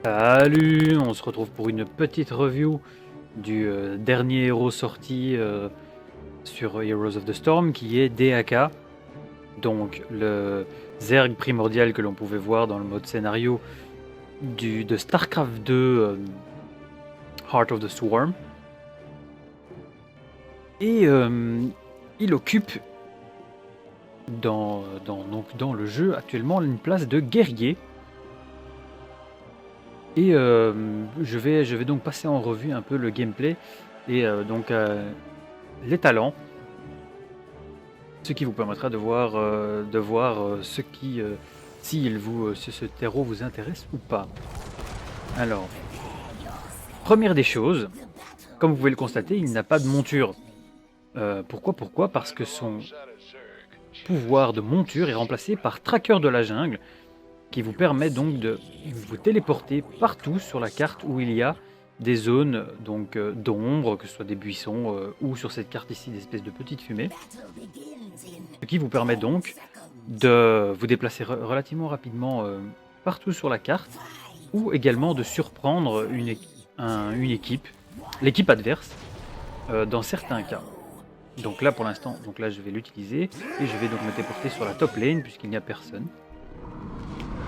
Salut, on se retrouve pour une petite review du dernier héros sorti sur Heroes of the Storm qui est DAK, donc le Zerg primordial que l'on pouvait voir dans le mode scénario de StarCraft 2 Heart of the Swarm. Et il occupe dans le jeu actuellement une place de guerrier. Et je vais donc passer en revue un peu le gameplay et les talents, ce qui vous permettra de voir si ce terreau vous intéresse ou pas. Alors, première des choses, comme vous pouvez le constater, il n'a pas de monture. Pourquoi? Parce que son pouvoir de monture est remplacé par Tracker de la jungle, qui vous permet donc de vous téléporter partout sur la carte où il y a des zones d'ombre, que ce soit des buissons ou sur cette carte ici des espèces de petites fumées, ce qui vous permet donc de vous déplacer relativement rapidement partout sur la carte, ou également de surprendre l'équipe adverse dans certains cas. Donc là pour l'instant, je vais l'utiliser et je vais donc me téléporter sur la top lane puisqu'il n'y a personne.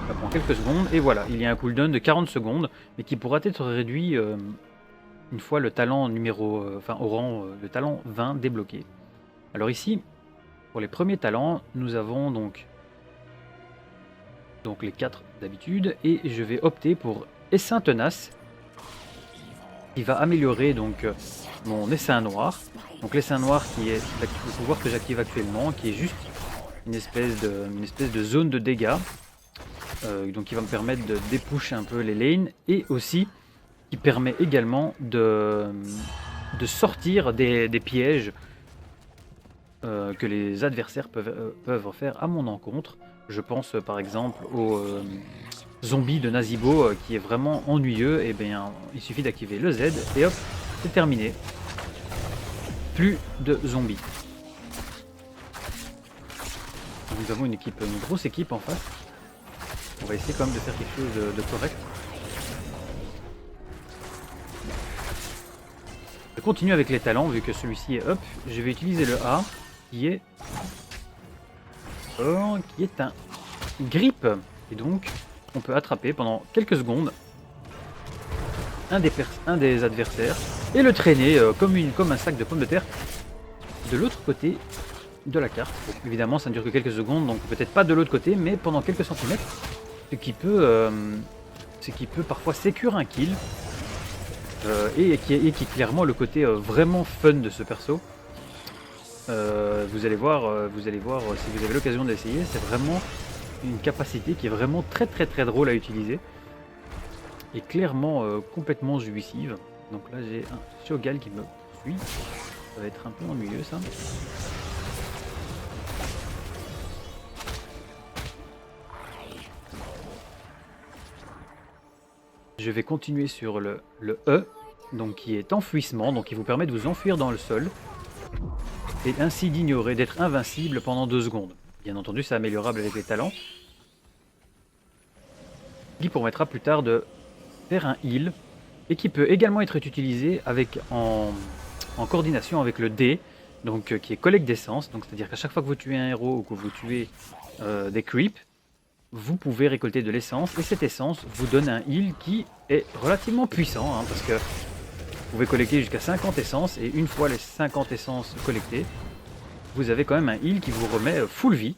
Ça prend quelques secondes et voilà, il y a un cooldown de 40 secondes mais qui pourra être réduit une fois le talent le talent 20 débloqué. Alors ici, pour les premiers talents, nous avons donc les 4 d'habitude et je vais opter pour Essaim Tenace qui va améliorer mon Essaim Noir. Donc l'Essaim Noir qui est le pouvoir que j'active actuellement, qui est juste une espèce de zone de dégâts. Donc qui va me permettre de dépusher un peu les lanes et aussi qui permet également de sortir des pièges que les adversaires peuvent faire à mon encontre. Je pense par exemple au zombie de Nazibo qui est vraiment ennuyeux. Et bien il suffit d'activer le Z et hop, c'est terminé. Plus de zombies. Nous avons une grosse équipe en face. On va essayer quand même de faire quelque chose de correct. Je continue avec les talents vu que celui-ci est up. Je vais utiliser le A qui est un grip. Et donc on peut attraper pendant quelques secondes un des adversaires et le traîner comme un sac de pommes de terre de l'autre côté de la carte. Donc, évidemment ça ne dure que quelques secondes, donc peut-être pas de l'autre côté, mais pendant quelques centimètres. Ce qui peut parfois sécure un kill et qui est clairement le côté vraiment fun de ce perso. Vous allez voir si vous avez l'occasion d'essayer, c'est vraiment une capacité qui est vraiment très drôle à utiliser et clairement complètement jouissive. Donc là j'ai un Shogal qui me suit, ça va être un peu ennuyeux ça. Je vais continuer sur le E, donc qui est enfouissement, donc qui vous permet de vous enfuir dans le sol et ainsi d'être invincible pendant 2 secondes. Bien entendu, c'est améliorable avec les talents, qui permettra plus tard de faire un heal et qui peut également être utilisé en coordination avec le D, donc qui est collecte d'essence. Donc c'est-à-dire qu'à chaque fois que vous tuez un héros ou que vous tuez des creeps, vous pouvez récolter de l'essence et cette essence vous donne un heal qui est relativement puissant parce que vous pouvez collecter jusqu'à 50 essences et une fois les 50 essences collectées, vous avez quand même un heal qui vous remet full vie.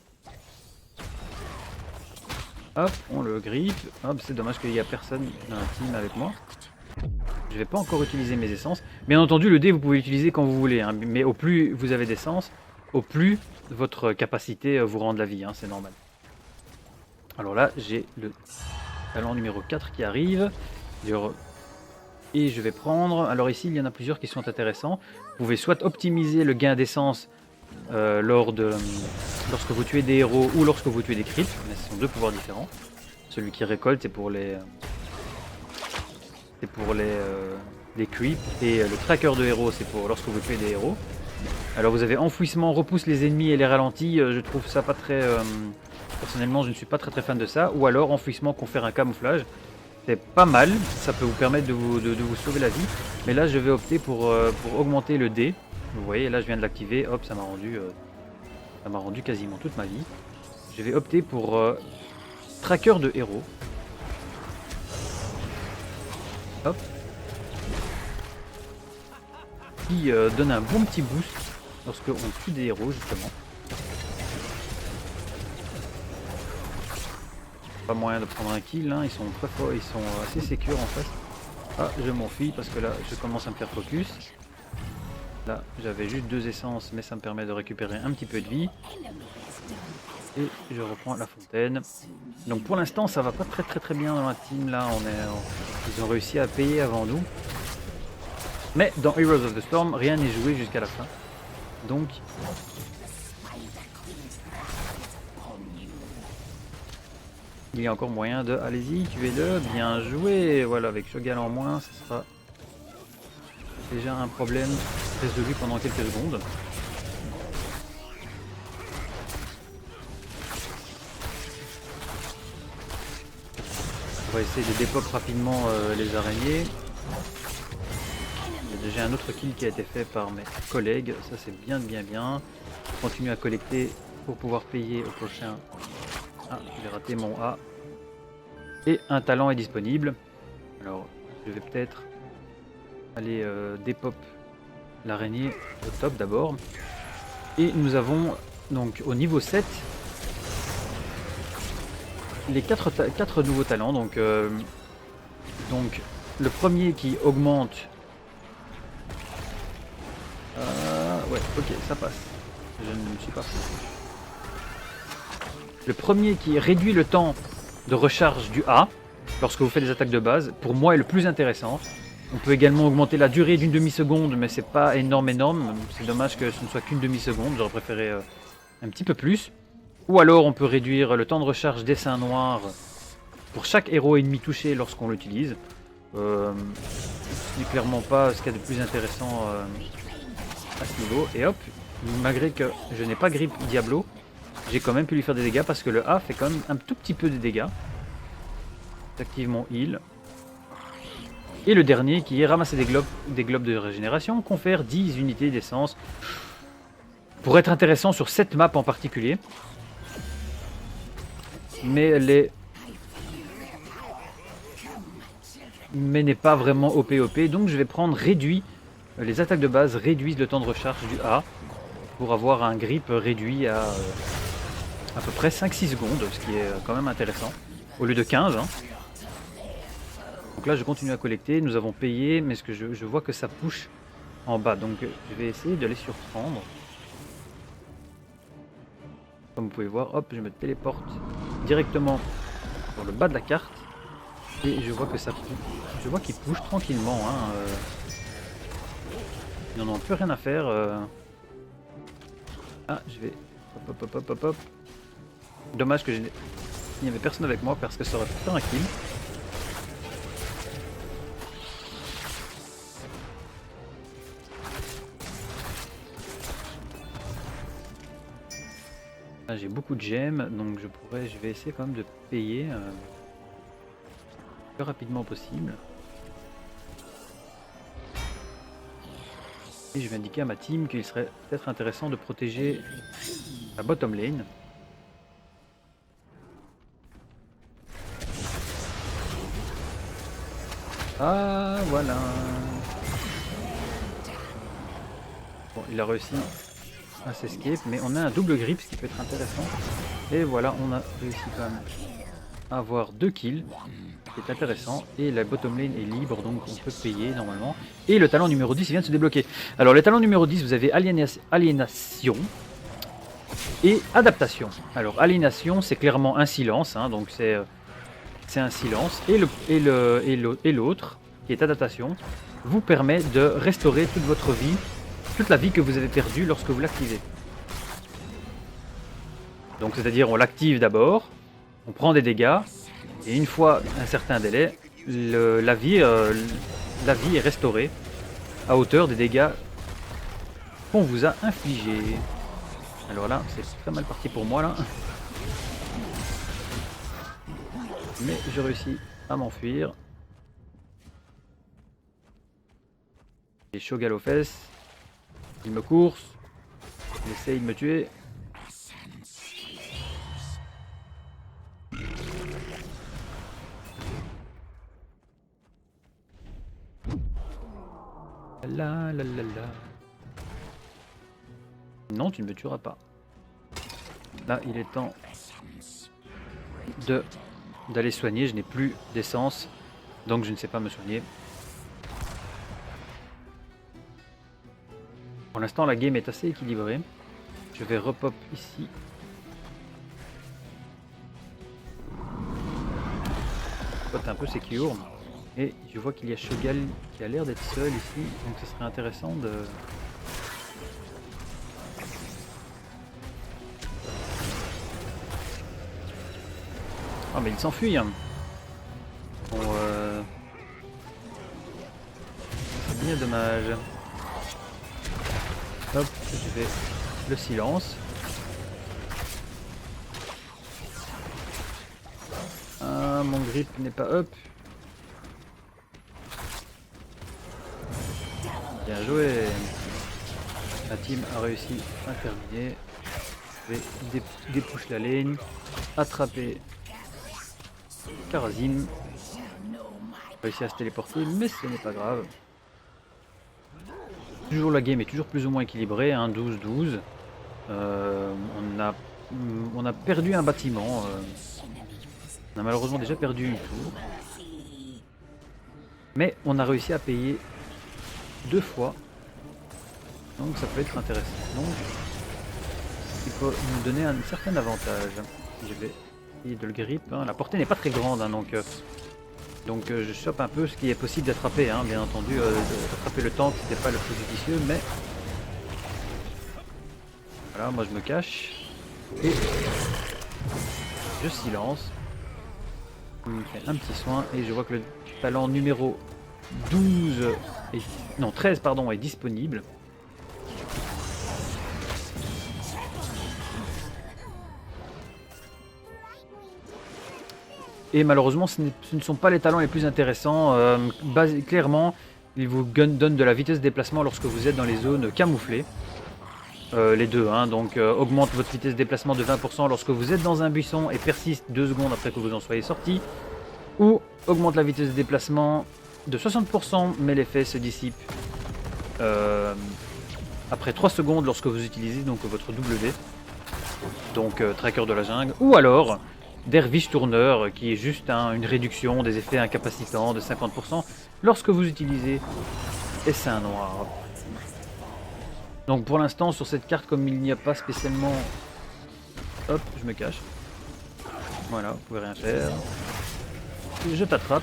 Hop, on le grippe. Hop, c'est dommage qu'il n'y a personne dans la team avec moi. Je vais pas encore utiliser mes essences. Bien entendu, le dé vous pouvez l'utiliser quand vous voulez, mais au plus vous avez d'essence, au plus votre capacité vous rend de la vie, c'est normal. Alors là, j'ai le talent numéro 4 qui arrive. Et je vais prendre... Alors ici, il y en a plusieurs qui sont intéressants. Vous pouvez soit optimiser le gain d'essence lorsque vous tuez des héros ou lorsque vous tuez des creeps. Mais ce sont 2 pouvoirs différents. Celui qui récolte, c'est pour les creeps. Et le tracker de héros, c'est pour lorsque vous tuez des héros. Alors vous avez enfouissement, repousse les ennemis et les ralentit. Je trouve ça pas très... Personnellement, je ne suis pas très fan de ça. Ou alors enfouissement confère un camouflage. C'est pas mal, ça peut vous permettre de vous sauver la vie. Mais là je vais opter pour augmenter le dé. Vous voyez, là je viens de l'activer, hop, ça m'a rendu quasiment toute ma vie. Je vais opter pour tracker de héros. Hop. Qui donne un bon petit boost lorsque on tue des héros justement. Pas moyen de prendre un kill, hein. Ils sont très forts, ils sont assez sécures en face. Ah, je m'enfuis parce que là je commence à me faire focus. Là j'avais juste 2 essences mais ça me permet de récupérer un petit peu de vie. Et je reprends la fontaine. Donc pour l'instant ça va pas très bien dans la team là, ils ont réussi à payer avant nous. Mais dans Heroes of the Storm, rien n'est joué jusqu'à la fin. Donc il y a encore moyen de... Allez-y, tuez-le, bien joué. Voilà, avec Shogal en moins, ce sera déjà un problème résolu pendant quelques secondes. On va essayer de dépop rapidement les araignées. Il y a déjà un autre kill qui a été fait par mes collègues, ça c'est bien. Je continue à collecter pour pouvoir payer au prochain. Ah, j'ai raté mon A. Et un talent est disponible. Alors, je vais peut-être aller dépop l'araignée au top d'abord. Et nous avons donc au niveau 7 les 4 nouveaux talents. Donc le premier qui augmente... ouais, ok, ça passe. Je ne me suis pas fou. Le premier qui réduit le temps de recharge du A lorsque vous faites des attaques de base, pour moi est le plus intéressant. On peut également augmenter la durée d'une demi-seconde, mais c'est pas énorme. C'est dommage que ce ne soit qu'une demi-seconde, j'aurais préféré un petit peu plus. Ou alors on peut réduire le temps de recharge dessin noir pour chaque héros ennemi touché lorsqu'on l'utilise. Ce n'est clairement pas ce qu'il y a de plus intéressant à ce niveau. Et hop, malgré que je n'ai pas grip Diablo, j'ai quand même pu lui faire des dégâts parce que le A fait quand même un tout petit peu de dégâts. J'active mon heal. Et le dernier qui est ramasser des globes de régénération, confère 10 unités d'essence. Pour être intéressant sur cette map en particulier. Mais n'est pas vraiment OP. Donc je vais prendre réduit. Les attaques de base réduisent le temps de recharge du A. Pour avoir un grip réduit à peu près 5-6 secondes, ce qui est quand même intéressant, au lieu de 15. Hein. Donc là je continue à collecter, nous avons payé, mais ce que je vois que ça push en bas, donc je vais essayer de les surprendre. Comme vous pouvez voir, hop, je me téléporte directement sur le bas de la carte, et je vois que ça push. Je vois qu'ils push tranquillement, hein, ils n'en ont plus rien à faire. Ah, je vais... Hop. Dommage que il n'y avait personne avec moi parce que ça aurait pu faire un kill. Là j'ai beaucoup de gemmes, donc je vais essayer quand même de payer le plus rapidement possible. Et je vais indiquer à ma team qu'il serait peut-être intéressant de protéger la bottom lane. Ah, voilà. Bon, il a réussi à s'escape, mais on a un double grip, ce qui peut être intéressant. Et voilà, on a réussi quand même à avoir 2 kills, ce qui est intéressant. Et la bottom lane est libre, donc on peut payer normalement. Et le talent numéro 10 il vient de se débloquer. Alors, le talent numéro 10, vous avez aliénation et adaptation. Alors, aliénation, c'est clairement un silence, hein, donc c'est un silence. Et l'autre, qui est adaptation, vous permet de restaurer toute votre vie, toute la vie que vous avez perdue lorsque vous l'activez. Donc c'est-à-dire on l'active d'abord, on prend des dégâts, et une fois un certain délai, la vie est restaurée à hauteur des dégâts qu'on vous a infligés. Alors là, c'est très mal parti pour moi là. Mais je réussis à m'enfuir. Et Shogal aux fesses. Il me course. Il essaye de me tuer. La la la la. Non, tu ne me tueras pas. Là, il est temps d'aller soigner. Je n'ai plus d'essence, donc je ne sais pas me soigner. Pour l'instant, la game est assez équilibrée. Je vais repop ici. Spot un peu secure. Et je vois qu'il y a Shogal qui a l'air d'être seul ici, donc ce serait intéressant de... Ah mais il s'enfuit hein. Bon c'est bien dommage. Hop, je vais le silence. Ah mon grip n'est pas up. Bien joué. La team a réussi à terminer. Je vais dépoucher la lane. Attraper Karazim. Réussi à se téléporter, mais ce n'est pas grave. Toujours la game est toujours plus ou moins équilibrée, hein, 12-12. On a perdu un bâtiment. On a malheureusement déjà perdu une tour. Mais on a réussi à payer 2 fois. Donc ça peut être intéressant. Donc il peut nous donner un certain avantage. Je vais essayer de le grip. Hein. La portée n'est pas très grande, hein, donc je chope un peu ce qui est possible d'attraper. Hein, bien entendu, d'attraper le tank, c'était pas le plus judicieux, mais voilà, moi je me cache et je silence. Il me fait un petit soin et je vois que le talent numéro 12 non 13 pardon est disponible. Et malheureusement ce ne sont pas les talents les plus intéressants. Clairement ils vous donnent de la vitesse de déplacement lorsque vous êtes dans les zones camouflées. Les deux, hein, donc augmente votre vitesse de déplacement de 20% lorsque vous êtes dans un buisson et persiste 2 secondes après que vous en soyez sorti. Ou augmente la vitesse de déplacement de 60% mais l'effet se dissipe après 3 secondes lorsque vous utilisez donc votre W. Donc tracker de la jungle. Ou alors Dervish tourneur qui est juste une réduction des effets incapacitants de 50% lorsque vous utilisez Essaim noir. Donc pour l'instant sur cette carte, comme il n'y a pas spécialement... Hop, je me cache. Voilà, vous pouvez rien faire. Je t'attrape.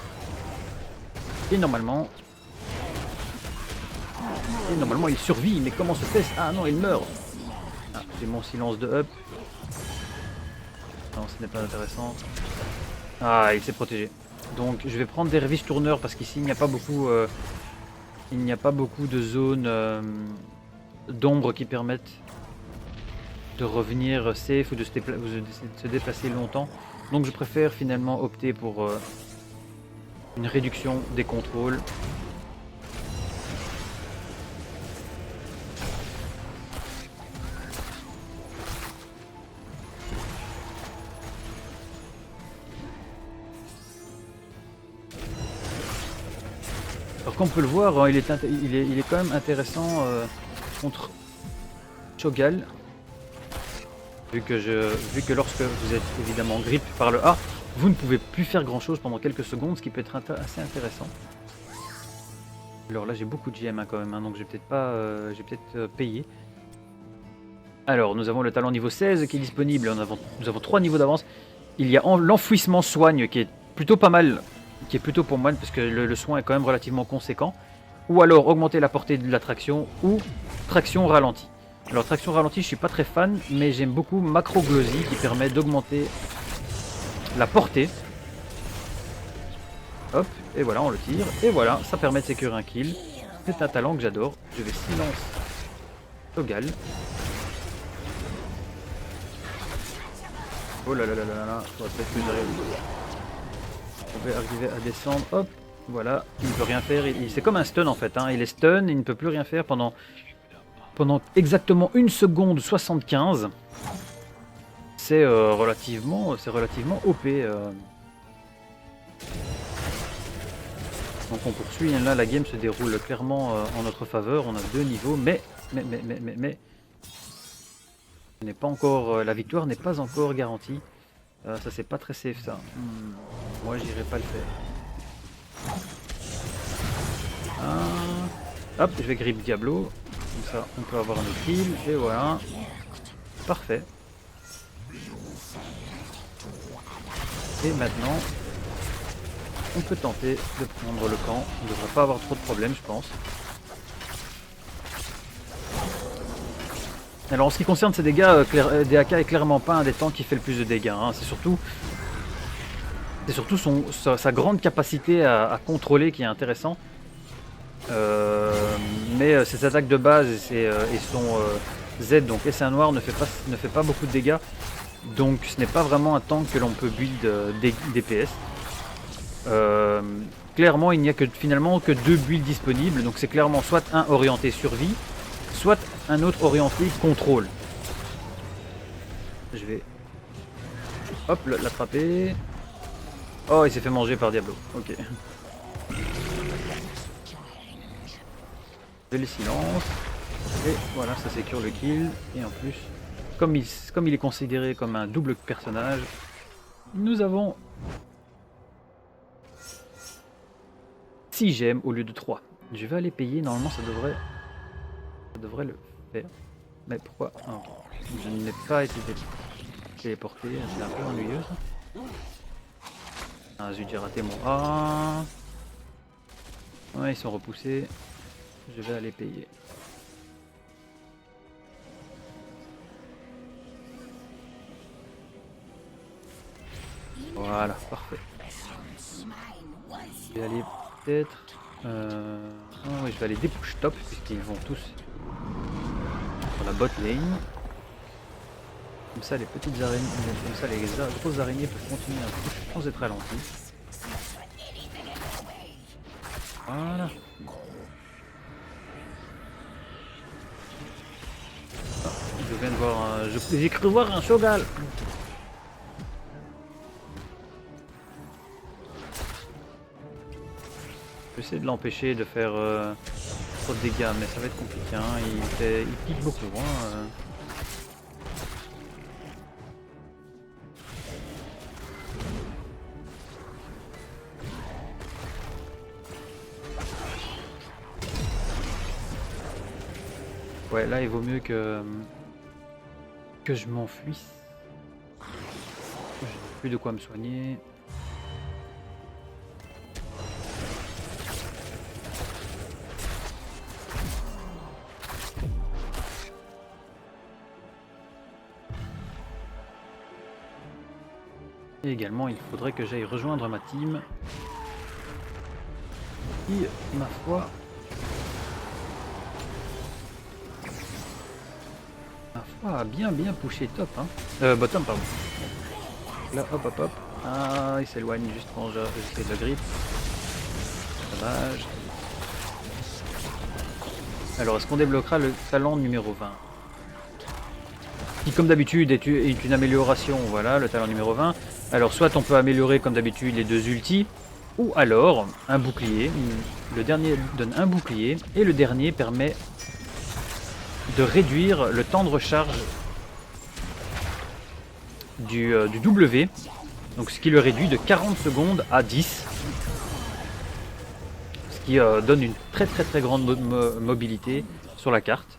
Et normalement il survit, mais comment se fait-ce? Ah non, il meurt. Ah, j'ai mon silence de up. Non, ce n'est pas intéressant. Ah, il s'est protégé. Donc je vais prendre Dervish tourneur parce qu'ici il n'y a pas beaucoup de zones d'ombre qui permettent de revenir safe ou de se déplacer longtemps. Donc je préfère finalement opter pour une réduction des contrôles. Alors comme on peut le voir, il est quand même intéressant contre Shogal. Vu que lorsque vous êtes évidemment grip par le A, vous ne pouvez plus faire grand chose pendant quelques secondes, ce qui peut être assez intéressant. Alors là j'ai beaucoup de GM quand même, hein, donc je vais peut-être payer. Alors nous avons le talent niveau 16 qui est disponible, nous avons 3 niveaux d'avance. Il y a l'enfouissement soigne qui est plutôt pas mal, qui est plutôt pour moi parce que le soin est quand même relativement conséquent. Ou alors augmenter la portée de la traction ou traction ralentie. Alors traction ralentie je suis pas très fan, mais j'aime beaucoup macro glossy qui permet d'augmenter la portée. Hop, et voilà on le tire, et voilà, ça permet de sécuriser un kill. C'est un talent que j'adore. Je vais silence Shogal. Oh là là là là là, faudrait peut-être que j'arrive. pouvez arriver à descendre. Hop, voilà, il ne peut rien faire. C'est comme un stun en fait. Hein. Il est stun, il ne peut plus rien faire pendant exactement 1 seconde 75. C'est relativement OP. Donc on poursuit. Là, la game se déroule clairement en notre faveur. On a 2 niveaux, mais ce n'est pas encore, la victoire n'est pas encore garantie. Ça c'est pas très safe ça. Moi j'irai pas le faire. Hop, je vais grip Diablo. Comme ça on peut avoir un kill. Et voilà. Parfait. Et maintenant, on peut tenter de prendre le camp. On ne devrait pas avoir trop de problèmes je pense. Alors en ce qui concerne ces dégâts, DAK est clairement pas un des tanks qui fait le plus de dégâts. Hein. C'est surtout sa grande capacité à contrôler qui est intéressant. Mais ses attaques de base et son Z, donc S1 noir, ne fait pas beaucoup de dégâts. Donc ce n'est pas vraiment un tank que l'on peut build DPS. Clairement il n'y a finalement que 2 builds disponibles. Donc c'est clairement soit un orienté survie, soit un autre orienté contrôle. Je vais hop l'attraper. Oh, il s'est fait manger par Diablo. Ok. Je le silence. Et voilà, ça sécure le kill. Et en plus, comme il est considéré comme un double personnage, nous avons 6 gemmes au lieu de 3. Je vais aller payer. Normalement, ça devrait le faire. Mais pourquoi? Je n'ai pas été téléporté. C'est un peu ennuyeux ça. Ah zut, j'ai raté mon A. Ouais, ils sont repoussés. Je vais aller payer. Voilà, parfait. Je vais aller peut-être... Ah oui, je vais aller des push top puisqu'ils vont tous sur la bot lane. Comme ça les petites araignées, comme ça les grosses araignées peuvent continuer à push sans être ralenties. Voilà. Ah, je viens de voir un... J'ai cru voir un Shogal. Je vais essayer de l'empêcher de faire trop de dégâts, mais ça va être compliqué. Hein. Il pique beaucoup. Hein. Ouais, là il vaut mieux que je m'enfuisse. J'ai plus de quoi me soigner. Et également, il faudrait que j'aille rejoindre ma team. Qui, ma foi, a bien pushé top. Hein. Bottom, pardon. Là, hop. Ah, il s'éloigne juste quand j'essaie de le grip. Dommage. Alors, est-ce qu'on débloquera le talent numéro 20 ? Qui, comme d'habitude, est une amélioration. Voilà, le talent numéro 20. Alors, soit on peut améliorer, comme d'habitude, les 2 ultis, ou alors un bouclier. Le dernier donne un bouclier, et le dernier permet de réduire le temps de recharge du W. Donc, ce qui le réduit de 40 secondes à 10. Ce qui donne une très grande mobilité sur la carte.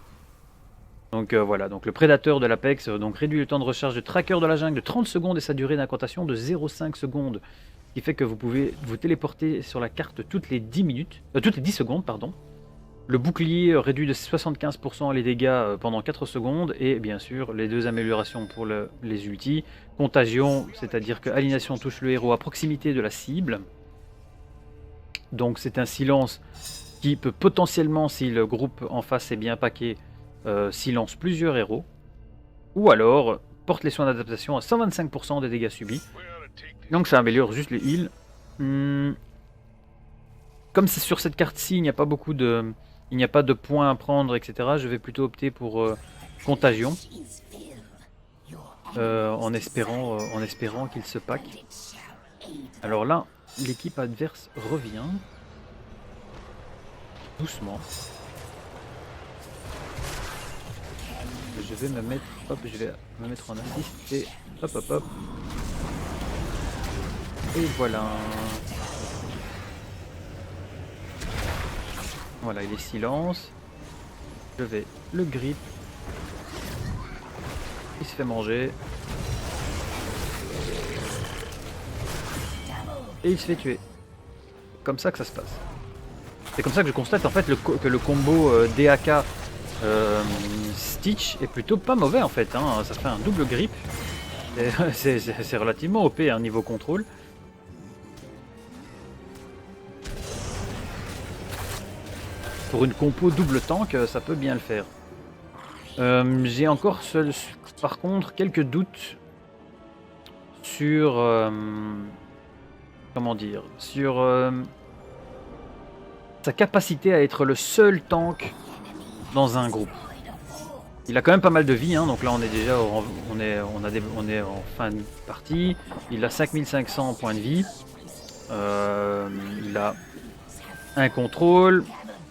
Donc voilà, donc le prédateur de l'Apex réduit le temps de recharge de tracker de la jungle de 30 secondes et sa durée d'incantation de 0,5 secondes. Ce qui fait que vous pouvez vous téléporter sur la carte toutes les 10 secondes, pardon. Le bouclier réduit de 75% les dégâts pendant 4 secondes. Et bien sûr, les 2 améliorations pour les ultis. Contagion, c'est-à-dire que aliénation touche le héros à proximité de la cible. Donc c'est un silence qui peut potentiellement, si le groupe en face est bien paqué, silence plusieurs héros. Ou alors, porte les soins d'adaptation à 125% des dégâts subis. Donc ça améliore juste les heals. Comme c'est sur cette carte-ci, il n'y a pas beaucoup de... Il n'y a pas de points à prendre, etc. Je vais plutôt opter pour Contagion. En espérant qu'il se pack. Alors là, l'équipe adverse revient. Doucement. Je vais me mettre... Hop, je vais me mettre en assist et hop hop hop. Et voilà. Voilà, il est silence. Je vais le grip. Il se fait manger. Et il se fait tuer. Comme ça que ça se passe. C'est comme ça que je constate en fait que le combo DAK Stitch est plutôt pas mauvais en fait. Hein. Ça fait un double grip. C'est relativement OP hein, niveau contrôle. Pour une compo double tank, ça peut bien le faire. J'ai encore par contre quelques doutes sur comment dire, sur sa capacité à être le seul tank dans un groupe. Il a quand même pas mal de vie, hein, donc là on est déjà on est en fin de partie. Il a 5500 points de vie. Il a un contrôle,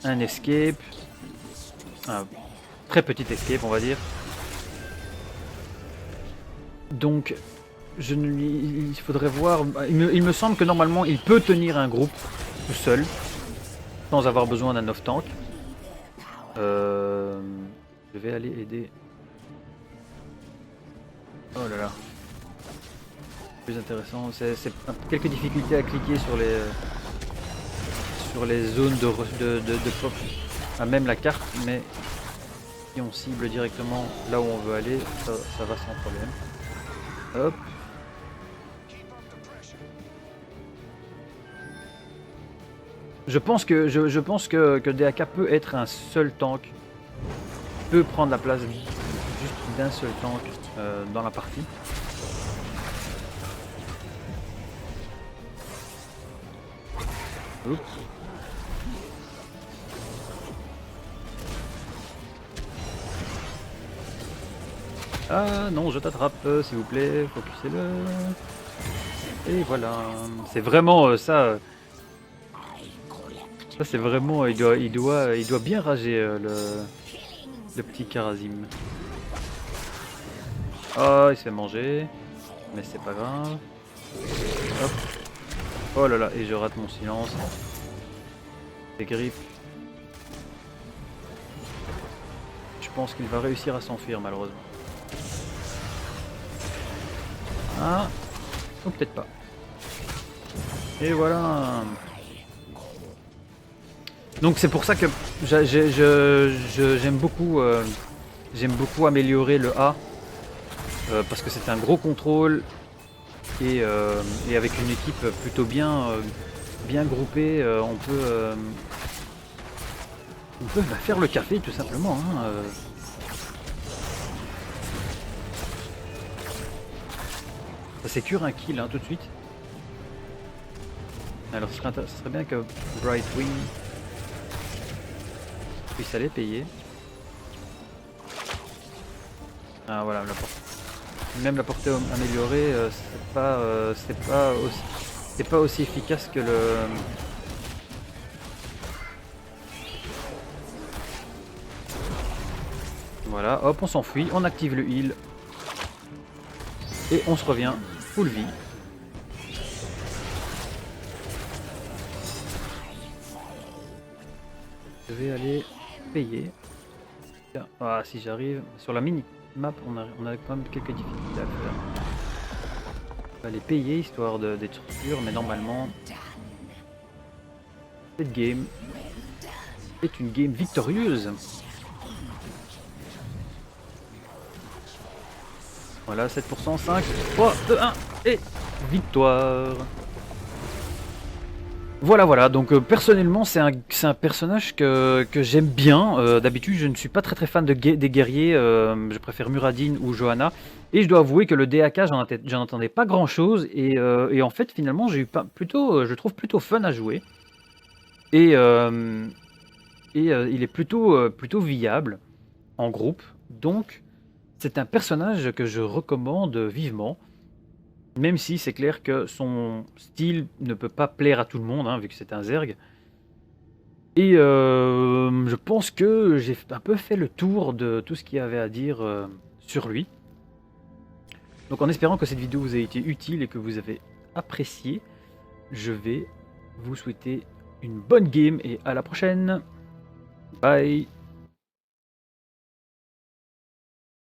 un escape, un très petit escape on va dire. Donc il faudrait voir, il me semble que normalement il peut tenir un groupe tout seul, sans avoir besoin d'un off-tank. Je vais aller aider. Oh là là. Plus intéressant, c'est quelques difficultés à cliquer sur les zones de pop, à même la carte, mais si on cible directement là où on veut aller, ça va sans problème. Hop. Je pense que DAK peut être un seul tank, peut prendre la place juste d'un seul tank dans la partie. Oups. Ah non, je t'attrape, s'il vous plaît, focussez-le. Et voilà, c'est vraiment ça. Ça c'est vraiment, il doit bien rager le petit Karazim. Oh, il se fait manger, mais c'est pas grave. Hop. Oh là là, et je rate mon silence. Des griffes. Je pense qu'il va réussir à s'enfuir malheureusement. Ah, ou peut-être pas. Et voilà. Donc c'est pour ça que j'aime beaucoup améliorer le A parce que c'est un gros contrôle et avec une équipe plutôt bien groupée, on peut faire le café tout simplement. Hein, Ça sécure un kill hein, tout de suite. Alors ce serait bien que Brightwing puisse aller payer. Ah voilà, même la portée améliorée, c'est pas aussi efficace que le. Voilà, hop, on s'enfuit, on active le heal. Et on se revient full vie. Je vais aller payer. Ah, si j'arrive sur la mini map, on a quand même quelques difficultés à faire. On va aller payer histoire d'être sûr, mais normalement cette game est une game victorieuse. Voilà, 7%, 5, 3, 2, 1 et victoire. Voilà, donc personnellement c'est un personnage que j'aime bien. D'habitude je ne suis pas très fan des guerriers, je préfère Muradin ou Johanna. Et je dois avouer que le DAK, j'en entendais pas grand-chose et en fait, finalement, j'ai eu plutôt, je trouve plutôt fun à jouer et il est plutôt viable en groupe. Donc c'est un personnage que je recommande vivement, même si c'est clair que son style ne peut pas plaire à tout le monde, hein, vu que c'est un Zerg. Et je pense que j'ai un peu fait le tour de tout ce qu'il y avait à dire sur lui. Donc en espérant que cette vidéo vous ait été utile et que vous avez apprécié, je vais vous souhaiter une bonne game et à la prochaine. Bye.